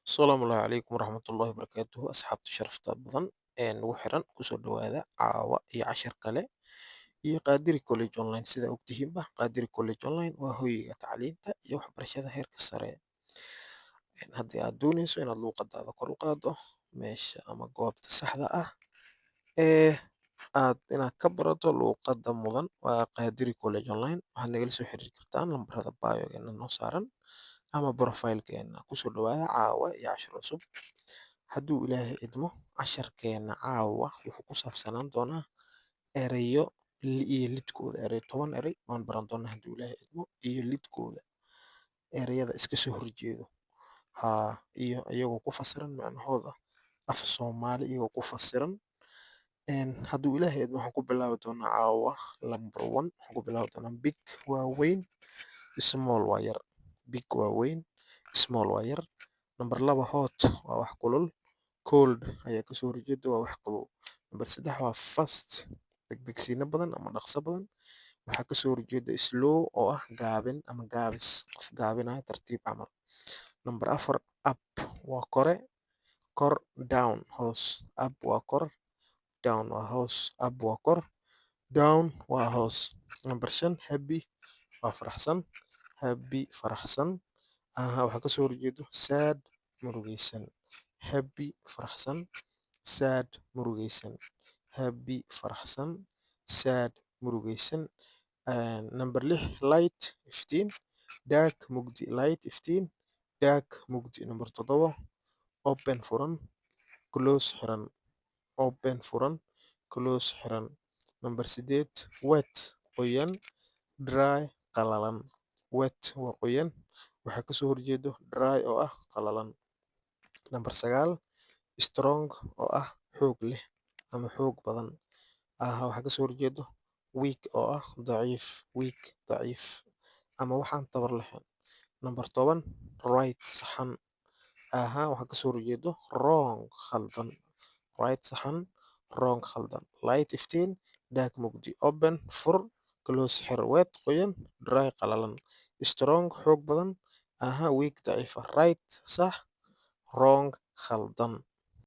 Asalaamu calaykum waraxmatullaahi wabarakaatuh asxaabta sharafta badan ee nagu xiran kusoo dhawaada caawa iyo cashar kale iyo Qadiri College Online sida ogtihiinba Qadiri College Online waa hoyga tacliinta iyo waxbarashada heerka sare haddii aad dooneyso inaad luuqadaada kor u qaaddo meesha ama goobta saxda ah ee aad inaad ka barato luuqadda mudan waa Qadiri College Online waxaad nagala soo xiriiri kartaan lambarada biogeena noo saaran ama profile-keena kusoo dhawaada caawa iyo cashar cusub hadduu ilaahay idmo casharkeena caawa wuxuu ku saabsanaan doonaa erayo iyo lidkooda ereyo 10 erey waan baran doonaa hadduu ilaahay idmo iyo lidkooda ereyada iska soo horjeedo iyo iyagoo ku fasiran macnahooda af soomaali iyagoo ku fasiran hadduu ilaahay idmo waxaan ku bilaabi doonaa caawa number 1 waxaan ku bilaabi doonaa big waa weyn small waa yar big waa weyn small waa yar number 2 hot waa wax kulul cold ayaa kasoo horjeeda waa wax qabow number 3 waa fast degdegsiino badan ama dhaqso badan waxaa kasoo horjeeda slow oo ah gaabin ama gaabis qof gaabinaya tartiib camal number 4 up waa kore kor down hoos up waa kor down waa hoos up waa kor down waa hoos number 5 happy waa faraxsan happy faraxsan waxaa kasoo horjeedo sad murugaysan happy faraxsan sad murugaysan happy faraxsan sad murugaysan number 6 light iftiin dark mugdi light iftiin dark mugdi number 7 open furan close xiran open furan close xiran number 8 wet qoyan dry qalalan wet waa qoyan waxaa kasoo horjeedo dry oo ah qalalan number 9 strong oo ah xoog leh ama xoog badan waxaa kasoo horjeedo weak oo ah daciif weak daciif ama waxaan tabar lahayn number 10 right saxan waxaa kasoo horjeedo wrong khaldan right saxan wrong khaldan light iftiin dark mugdi open fur close xir wet qoyan dry qalalan strong xoog badan weak daciif right sax wrong khaldan